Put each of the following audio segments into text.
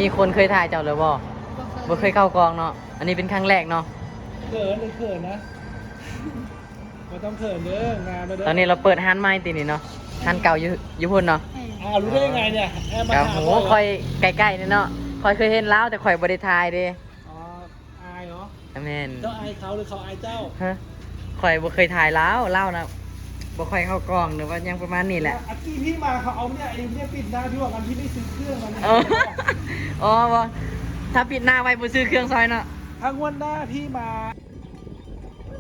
มีคนเคยถ่ายเจ้าเลยบ่เคยเข้ากองเนาะอันนี้เป็นครั้งแรกเนาะเขินนะไม่ต้องเขินเด้องานมาเด้อตอนนี้เราเปิดร้านใหม่ตีนี่เนาะร้านเก่าอยู่พุ่นเนาะรู้ได้ยังไงเนี่ยแอบมากับ หา โหคอยใกล้ๆนี่เนาะคอยเคยเห็นแล้วแต่คอยบ่ได้ถ่ายเด้อ๋ออายเหรอแม่นเจ้าอายเขาหรือเขาอายเจ้าฮะคอยบ่เคยถ่ายแล้วเล่านะบ่ค่อยเข้ากองหรือว่ายังประมาณนี้แหละอาที่พี่มาเขาเอาเนี่ยไอ้เนี่ยปิดหน้าพี่ว่ากันพี่ไม่ซื้อเครื่องมัน อ๋อบ่ถ้าปิดหน้าไว้บ่ซื้อเครื่องซอยเนาะทั้งวันหน้าพี่มา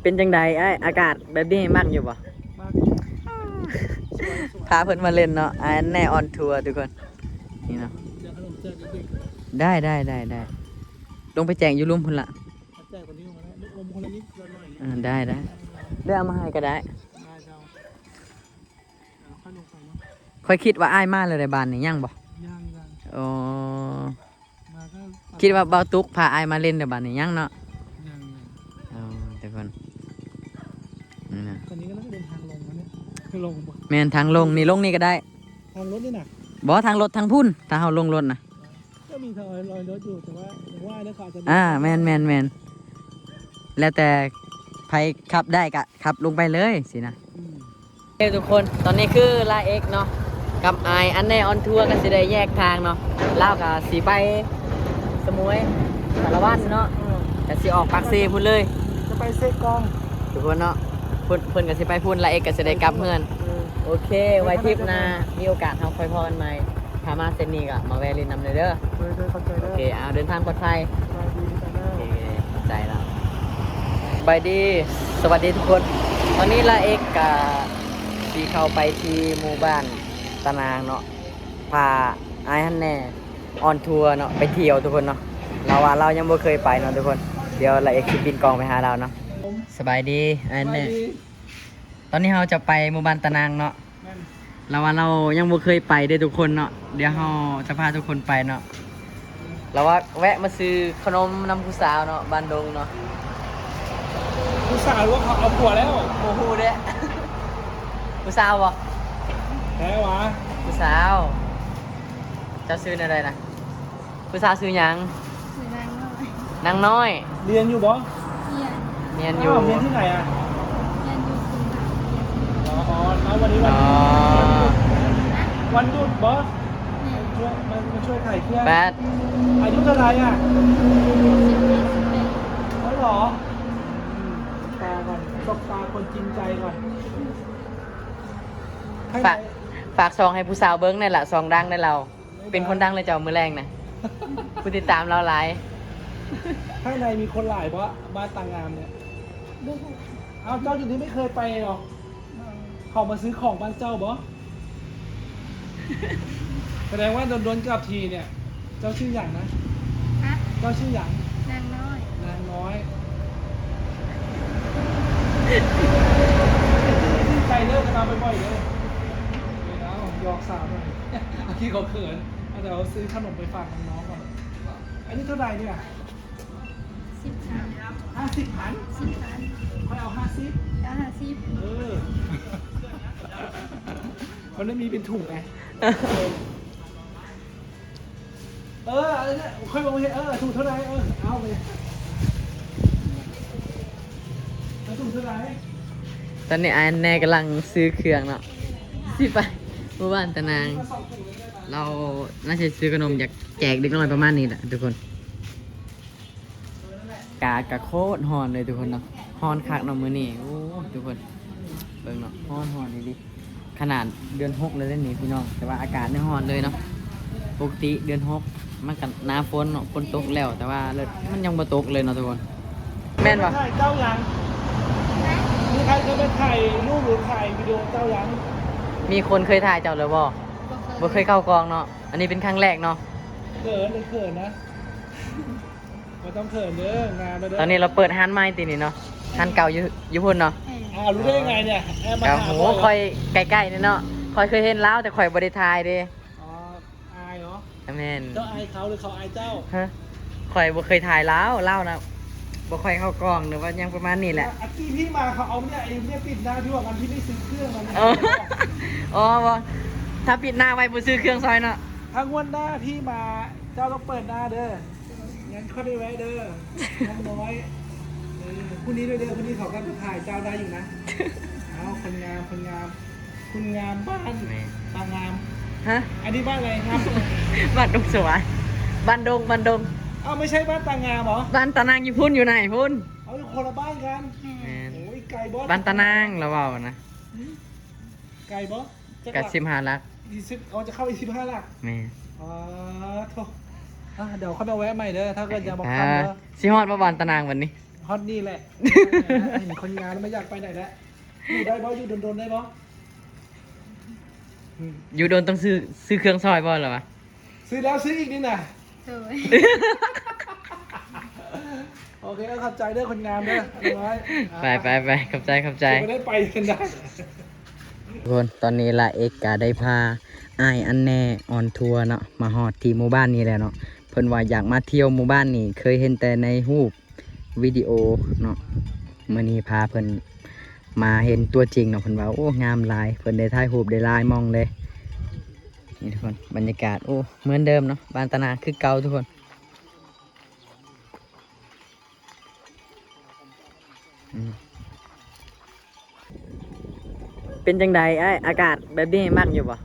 เป็นจังใดไอ้อากาศแบบนี้มักอยู่บ่พาเพิ่นมาเล่นเนาะอันแน่ออนทัวร์ทุกคนนี่เนาะได้ลงไปแจกอยู่ลุ่มพุ่นละแจกคนนี้มาแล้วอมคนละนิดละหน่อยได้ได้เอามาให้ก็ได้ค่อยคิดว่าอ้ายมาเลยในบ้านนี่ยังบ่ยังอ๋อคิดว่าเบาตุกพาอ้ายมาเล่นในบ้านนี่ยังเนาะยังอ๋อทุกคนนี่นะ ตอนนี้ก็น่าจะเป็นทางลงนะเนี่ยคือลงบ่แม่นทางลงนี่ก็ได้ทางรถนี่น่ะบ่ทางรถทางพุ่นถ้าเฮาลงรถนะก็มีทางลอยรถอยู่แต่ว่าแล้วเขาจะแม่นแล้วแต่ใครขับได้ก็ขับลงไปเลยสินะเฮ้ยทุกคนตอนนี้คือลาเอ็กเนาะกับไออันแน่ออนทัวร์ก็สิได้แยกทางเนาะเล่ากับสีไปสมุยสารวัตรเนาะแต่สิออกปากซีพุ่นเลยจะไปเซกองทุกคนเนาะเพิ่นก็สิไปพุ่นลาเอ็กก็สิได้กลับเฮือนโอเคไว้ทริปหน้ามีโอกาสเฮาค่อยพอกันใหม่ถ้ามาเส้นนี้ก็มาแวะเล่นน้ำเลยเด้อโอเคเอาเดินทางปลอดภัยโอเคใจแล้วบายดีสวัสดีทุกคนตอนนี้ลาเอ็กกับที่เข้าไปที่หมู่บ้านตะนางเนาะพาไอ้ฮันแน่ออนทัวร์เนาะไปเที่ยวทุกคนเนาะเรายังไม่เคยไปเนาะทุกคนเดี๋ยวลาเอ็กสิบินกองไปหาเราเนาะสบายดีไอ้ฮันแน่ตอนนี้เราจะไปหมู่บ้านตะนางเนาะเรายังไม่เคยไปเด้ทุกคนเนาะเดี๋ยวเราจะพาทุกคนไปเนาะเราว่าแวะมาซื้อขนมน้ำผู้สาวเนาะบ้านดงเนาะผู้สาวว่าเขาเอาผัวแล้วโมหูเด้ผู้สาวบ่แพ้วะผู้สาวเจ้าซื้ออะไรนะผู้สาวซื้อยังนางน้อยเรียนอยู่บ่เรียนอยู่เรียนที่ไหนอ่ะเรียนอยู่คุณอ๋อแล้ววันนี้วันหยุดบ่มันช่วยไข่เครียด8อายุเท่าไหร่อ่ะเขาหรอตาก่อนตบตาคนจริงใจก่อนฝากซองให้ผู้สาวเบิ้งนี่แหละซองดังในเราเป็นคนดังเลยเจ้ามือแรงนะผู้ติดตามเราหลายข้างในมีคนหลายเพราะบ้านต่างงามเนี่ยเอาเจ้าจุดนี้ไม่เคยไปหรอเขามาซื้อของบ้านเจ้าบ่แสดงว่าโดนกลับทีเนี่ยเจ้าชื่ออย่างนะเจ้าชื่ออย่างนางน้อยใจเลิกกันมาบ่อยๆเลยเอาหยอกสาวหน่อยที่เขาเขินเดี๋ยวซื้อขนมไปฝากน้องๆก่อนอันนี้เท่าไหร่เนี่ย50,000ค่อยเอา50มันไม่มีเป็นถุงไงอะไรเนี่ยค่อยมองเห็นถุงเท่าไหร่เอาไปถุงเท่าไหร่ตอนนี้ไอ้แน่กำลังซื้อเครื่องเนาะสิไปหมู่บ้านตะนางเราน่าจะซื้อขนมอยากแจกเด็กน้อยประมาณนี้แหละทุกคนกะโคตรฮอนเลยทุกคนเนาะฮอนคักเนาะมื้อนี้โอ้ทุกคนเบิ่งเนาะฮอนดิขนาดเดือน6เลยเล่นนี่พี่น้องแต่ว่าอากาศเนี่ยฮอนเลยเนาะปกติเดือน6มันกันหน้าฝนเนาะฝนตกแล้วแต่ว่ามันยังบ่ตกเลยเนาะทุกคนแม่นบ่เจ้ายังมีใครเคยไปถ่ายรูปหรือถ่ายวิดีโอเจ้ายังมีคนเคยถ่ายเจ้าเลยบ่เคยเข้ากองเนาะอันนี้เป็นครั้งแรกเนาะเขินนะไม่ต้องเขินเด้องานมาเด้อตอนนี้เราเปิดร้านใหม่ตีนี่เนาะร้านเก่าอยู่พุ่นเนาะรู้ได้ยังไงเนี่ยแอบมาหาโหคอยใกล้ๆนี่เนาะคอยเคยเห็นแล้วแต่คอยบ่ได้ถ่ายเด้อายเหรอแม่นเจ้าอายเขาหรือเขาอายเจ้าฮะคอยบ่เคยถ่ายแล้วเล่านะบ่ค่อยเข้ากองหรือว่ายังประมาณนี้แหละที่พี่มาเขาเอาเนี่ยไอ้เนี่ยปิดหน้าพี่ว่ากันพี่ไม่ซื้อเครื่องมันอ๋อบ่ถ้าปิดหน้าไว้บ่ซื้อเครื่องซอยเนาะทั้งวันหน้าพี่มา เจ้าต้องเปิดหน้าเด้องั้นเขาได้แวะเด้อน้องน้อยคู่นี้ด้วยเด้อคู่นี้เขาก็ถ่ายเจ้าได้อยู่นะเอาคนงามคนงามคุณงามบ้านตางาม ฮะ อันนี้บ้านอะไรครับ บ้านดงสวนบ้านดงบ้านดง อ้าวไม่ใช่บ้านตางามเหรอ บ้านตะนางอยู่พุ่นอยู่ไหนพุ่น เอาคนละบ้านกัน แม่น โอ้ยไก่บอส บ้านตะนางเราเว้านะ ไก่บอส กับ15ลัก เอาจะเข้าไป15 หลัก แม่ อ๋อโทษเดี๋ยวเขามาแวะใหม่เด้อถ้าเกิดจะบอกคำเด้อ สิฮอดบ่บ้านตะนางวันนี้ ฮอตนี่แหละเห็นคนงานแล้วไม่อยากไปไหนแล้วอยู่ได้บอสอยู่โดนๆได้บอส อยู่โดนต้องซื้อเครื่องซอยบ่เหรอวะ ซื้อแล้วซื้ออีกนี่นะ โดย โอเคแล้วขอบใจเด้อคนงามเด้อเอาไว้ ไปขอบใจ จะไม่ได้ไปกันได้ ทุกคนตอนนี้ละเอกกาได้พาอ้ายอันแน่ออนทัวร์เนาะมาฮอดที่หมู่บ้านนี้แหละเนาะเพิ่นว่าอยากมาเที่ยวหมู่บ้านนี้เคยเห็นแต่ในรูปวิดีโอเนาะมื้อนี้พาเพิ่นมาเห็นตัวจริงเนาะเพิ่นว่าโอ้งามหลายเพิ่นได้ถ่ายรูปได้หลายมองเลยนี่ทุกคนบรรยากาศโอ้เหมือนเดิมเนาะบ้านตะนาคือเก่าทุกคนเป็นจังใดไอ้อากาศแบบนี้มักอยู่บ่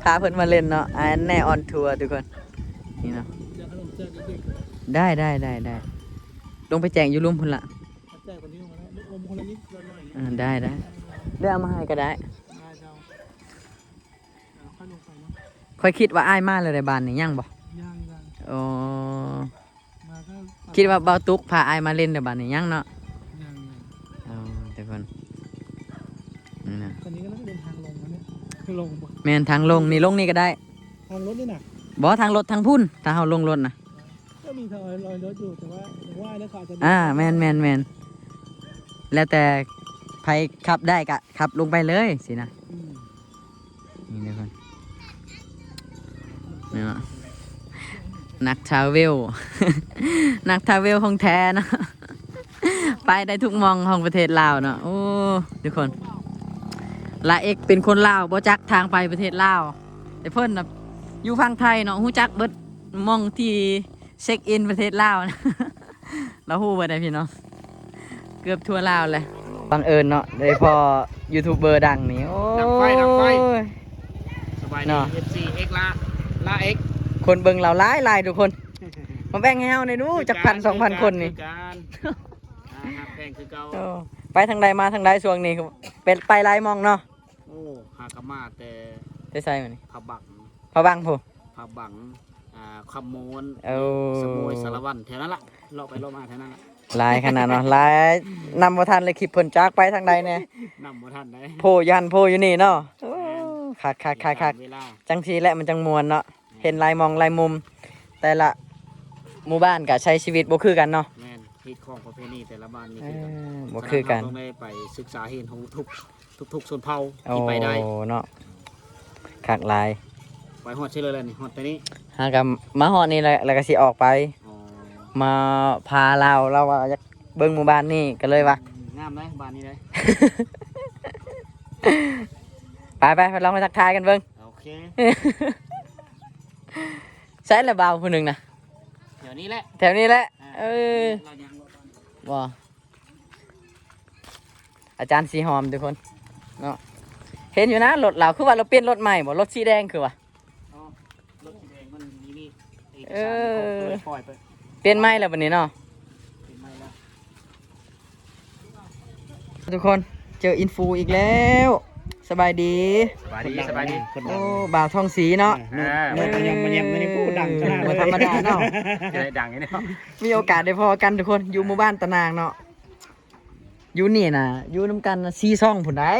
พาเพิ่นมาเล่นเนาะอันแน่ออนทัวร์ทุกคนนี่เนาะ เจอขนมเจอเด็ก ได้ลงไปแจงอยู่ลุ่มพุ่นละ ๆแจกคนนี้มาแล้วอมคนละนิดละหน่อย ได้เอามาให้ก็ได้ ได้เจ้าค่อยลงไปเนาะ ค่อยคิดว่าอ้ายมาเลยในบ้านนี่ยังบ่ ย่าง อ๋อ มาก็ คิดว่าเบาตุกพาอ้ายมาเล่นในบ้านนี่ยังเนาะ ย่าง อ๋อทุกคนนี่นะ ตอนนี้ก็ต้องเดินทางลงแล้วเนี่ยคือลงบ่ แม่นทางลงนี่ลงนี่ก็ได้ ทางรถนี่หนัก บ่ทางรถทางพุ่นถ้าเฮาลงรถนะ ก็มีทางลอยรถอยู่แต่ว่าว่าแล้วขาจะ แม่นแล้วแต่ไผขับได้ก็ขับลงไปเลยสินะ นี่ทุกคนเนี่ยนักทราเวล นักทราเวลของแท้เนาะ ไปได้ทุกมองของประเทศลาวเนาะโอ้ทุกคนลาเอกเป็นคนลาวบ่จักทางไปประเทศลาวแต่เพิ่นน่ะอยู่ฝั่งไทยเนาะฮู้จักเบิดมองที่เช็คอินประเทศลาวนะ เราฮู้เบิดได้พี่น้องเกือบทั่วลาวเลยบังเอิญเนาะได้พอยูทูบเบอร์ดังนี่โอ้ย สบาย เนาะ ดี FC X ลา X คนเบิ่งเราหลายทุกคน มาแบ่งให้เฮาในอยนู้จัก1,000-2,000 คนนี่ คือการหักแพงคือเก่า โอ้ไปทางใดมาทางใดช่วงนี้เป็นไปหลายหมองเนาะ โอ้หากะมาแต่ ได้ใส่มานี่ ผับบัง พอบังผู้ ผับบังคำโมน เอา สมุยสารวันแถวนั้นละเลาะไปเลาะมาแถวนั้นละ หลายขนาดเนาะหลายนำบ่ทันเลยคลิปเพิ่นจักไปทางใดแน่ นำบ่ทันได้ โพยันโพอยู่นี่เนาะโอ้คัก เวลา จังทีแหละมันจังมวนเนาะเห็นหลายหมองหลายมุม แต่ละหมู่บ้านก็ใช้ชีวิตบ่คือกันเนาะ แม่นฮิตของประเพณีแต่ละบ้านนี่ เอ คือกัน อบ่คือกัน ฉะเราต้องได้ไปศึกษาเห็นของทุกชนเผ่า โอ้ ที่ไปได้ เนาะคักหลาย ไปฮอดชื่อเลยนี่ฮอดแต่นี้ หากับมาฮอดนี่แหละแล้วก็สิออกไป อ๋อ มาพาเราว่าอยากเบิ่งหมู่บ้านนี่ก็เลยว่า งามเลยบ้านนี้เลย ไปลองไปทักทายกันเบิ่ง โอเค ใช่ละเบาผู้หนึ่งนะ เดี๋ยวนี้แหละ แถวนี้แหละเออ เรายังรถก่อน ว่าอาจารย์สีหอมทุกคนเนาะเห็นอยู่นะรถเราคือว่าเราเปลี่ยนรถใหม่บ่รถสีแดงคือว่า อ๋อรถสีแดงมันมีเอก เอ สาร อ เขาเลยปล่อยไป เปลี่ยนใหม่แล้ววันนี้เนาะ เป็นไม่แล้ว ทุกคนเจออินฟูอีกแล้วสบายดี สบายดีสบายดี โอ้บ่าวทองสีเนาะ มันยังนี่พูดดังขนาด บ่ธรรมดาเนาะ จะได้ดังอย่างนี้เนาะ มีโอกาสได้พอกันทุกคนอยู่หมู่บ้านตะนางเนาะอยู่นี่นะอยู่น้ำกันน่ะ4ซ่องผุนได้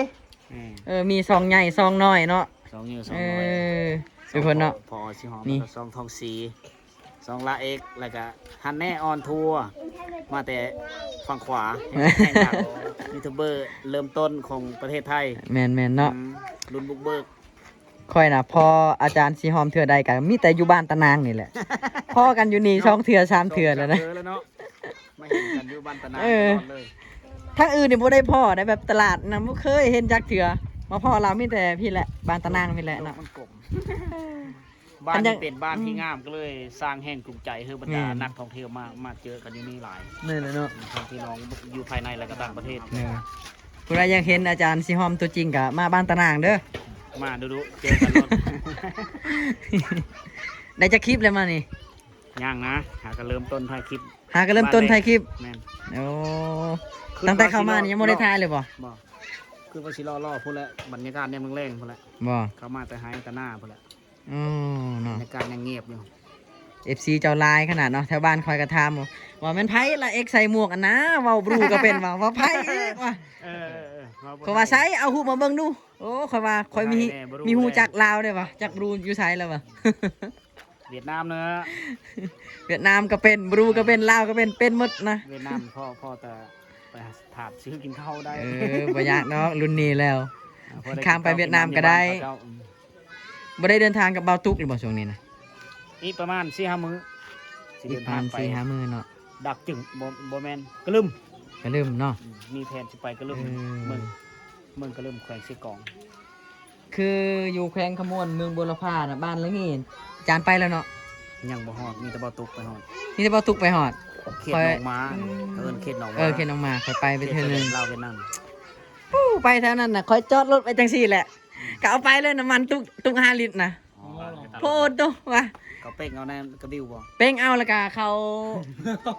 มีซองใหญ่ซองน้อยเนาะ สองนิ้วสอ เอง ร้อย อทุกคนเนาะ พอชิหอม นี่ แล้วก็สองทองสีสองละเอกแล้วก็ฮันแน่ออนทัวร์มาแต่ฝั่งขวาแข่งขันยูทูบเบอร์เริ่มต้นของประเทศไทย แมนเนาะ รุ่นบุกเบิก ค่อยนะพออาจารย์สีหอมเถื่อใดกันมีแต่อยู่บ้านตะนางนี่แหละ พ่อกันอยู่นี่ช่องเถื่อ3เถื่อแล้วนะ เจอแล้วเนาะไม่เห็นกันอยู่บ้านตะนา เออ ตลอดเลย ทั้งอื่นนี่บ่ได้พ่อได้แบบตลาดนะบ่เคยเห็นจักเถื่อมาพ่อเรามีแต่พี่แหละบ้านตะนางพี่แหละเนาะ มันกลม บ้าน อันยั ที่ ง เป็นบ้านที่งามก็เลยสร้างแห่งกรุงใจให้บรรดา แม่น นักท่องเที่ยวมาเจอกันอยู่นี่หลาย นี่แหละเนาะ ทั้งพี่น้องอยู่ภายในและก็ต่างประเทศ ผู้ใดอยากเห็นอาจารย์สิหอมตัวจริงก็มาบ้านตะนางเด้อ มาดูเจอกันรถ ได้จะคลิปเลยมานี่ ย่างนะหาก็เริ่มต้นถ่ายคลิป หาก็เริ่มต้นถ่ายคลิป แม่น โอ้ตั้งแต่เข้ามานี่ยังไม่ได้ถ่ายเลยบ่ บ่คือว่าสิล่อพูดแล้วบรรยากาศเนี่ยมันแรงพูดแล้ว บ่ เข้ามาแต่หายแต่หน้าพูดแล้ว อ๋อบ ร เนาะ รยากาศยังเงียบอยู่ FC เจ้าลายขนาดเนาะแถวบ้านคอยกระทำว่าแม่นไผละเอ็กใส่หมวกอันนะเว้าบรูก็เป็นว่าไผเอ็กว่ะ เออ เขาว่าใช้เอาหูมาเบิ่งดูโอ้คอยว่าคอยมีหูจักลาวได้ปะจักบรูอยู่ไสแล้วปะ เวียดนามเนอะ เวียดนามก็เป็นบรูก็เป็นลาวก็เป็นหมดนะ เวียดนามพ่อแต่ไปถาดซื้อกินข้าวได้ บ่ยากเนาะรุ่นนี้แล้ว พอด้ ข้ามไปเวียดนามก็ได้ บ่ได้เดินทางกับเบาตุกหรือบ่ช่วงนี้นะ อีกประมาณ4-5 มื้อสิ อี เดิ ก น ประ ทา มาณ งไป 4-5 มื้อเนาะ ดักจึงบ่แม่นกระลึม ก็ลืมเนาะ มีแผนสิไปกระลึม เออ เมืองกระลึมแขวงสิกอง คืออยู่แขวงขมวนเมืองบุรพาน่ะบ้านละงี้จานไปแล้วเนาะ ยังบ่ฮอดมีแต่บ่ตุกไปฮอด นี่แต่เบาตุกไปฮอด เขตหนองม้าเอิ้นเขตหนองม้า เขตน้องมาค่อยไปไปเทื่อนึง ลาวเวียดนาม ปู้ไปแถวนั้นน่ะค่อยจอดรถไปจังซี่แหละก็เอาไปเลยน้ำมันตุก5 ลิตรนะ อ๋อ โพดตัวว่ะ เขาเป้งเอาแน่กระบิวบ่ เป้งเอาและกาเขา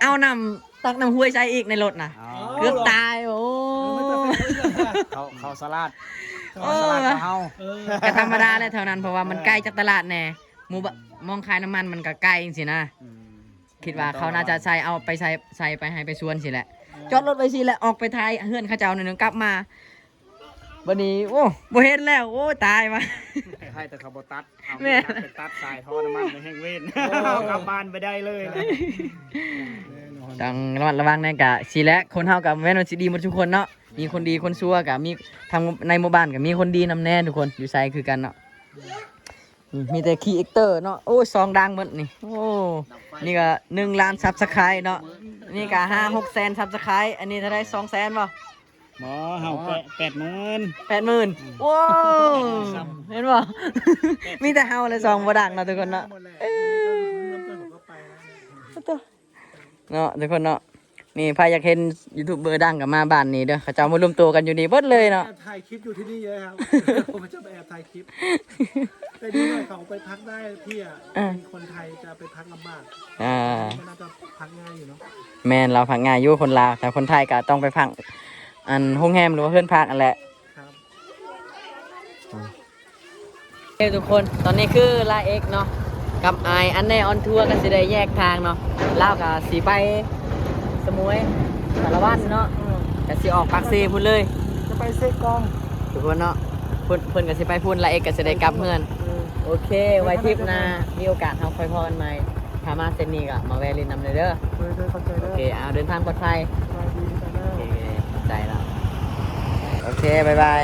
เอานำตักน้ำห้วยใส่อีกในรถนะ อ๋อ เกือบตายโอ้ เขาสลัด โอ้ สลัดของเฮา ก็ธรรมดาแหละแถวนั้นเพราะว่ามันใกล้จากตลาดแน่หมู่บมองขายน้ำมันมันก็ใกล้จริงๆนะ อืม คิดว่าเขาน่าจะใส่เอาไปใส่ไปให้ไปชวนสิแหละจอดรถไปสิแหละออกไปท้ายเฮือนเขาเจ้าหนึ่งกลับมาวันนี้โอ้บ่เห็นแล้วโอ้ตายมา ให้แต่เขาบ่ตัดเอา แม่ ไปตัดสายท่อน้ำมันในแห้งเว้นเอากลับบ้านไปได้เลยนะ ต้องระมัดระวังในกะสิแหละคนเฮากับแม่นว่าสิดีหมดทุกคนเนาะมีคนดีคนชั่วกะมีทางในหมู่บ้านก็มีคนดีนำแน่ทุกคนอยู่ไสคือกันเนาะมีแต่คีย์เอ็กเตอร์เนาะโอ้ยซองดังหมดนี่โอ้นี่ก็1 ล้านซับสไครต์เนาะนี่ก็5-6 แสนซับสไครต์อันนี้เท่าได้2 แสนบ่ หมอเฮา80,000 80,000ว้าวเห็นบ่ มีแต่เฮาเลยซองบ่ดังเนาะทุกคนเนาะ หมดแหละนี่ก็เริ่มต้นผมก็ไปแล้วเนี่ย เนาะทุกคนเนาะนี่พายอยากเห็นยูทูบเบอร์ดังกับมาบ้านนี้เด้อเขาเจ้ามารวมตัวกันอยู่นี่เบิดเลยเนาะ แอบถ่ายคลิปอยู่ที่นี่เยอะครับ ผมจะไปแอบถ่ายคลิปไปดูหน่อยเขาไปพักได้พี่อ่ะมีคนไทยจะไปพักลำบาก อ่า ก็น่าจะพักง่ายอยู่เนาะ แม่นเราพักง่ายอยู่คนลาวแต่คนไทยก็ต้องไปพักอันโรงแรมหรือว่าเพื่อนพักอันแหละ ครับ เฮ้ยทุกคนตอนนี้คือลาเอ็กเนาะกับไออันแน่ออนทัวร์ก็สิได้แยกทางเนาะลาวก็สิไปสมุยสารวัตรเนาะก็สิออกปากซีพุ่นเลย จะไปเซกอง ทุกคนเนาะเพิ่นก็สิไปพุ่นลาเอ็กก็สิได้กลับเฮือนโอเค ไว้ทริปหน้ามีโอกาสเฮาค่อยพอกันใหม่ถ้ามาเส้นนี้ก็มาแวะลินนำเลยเด้อ โดยเข้าใจ โอ ได้ เคเอาเดินทางปลอดภัย สบายดีไปเด้ โอ อ เคขอบใจแล้วโอเคบ๊ายบาย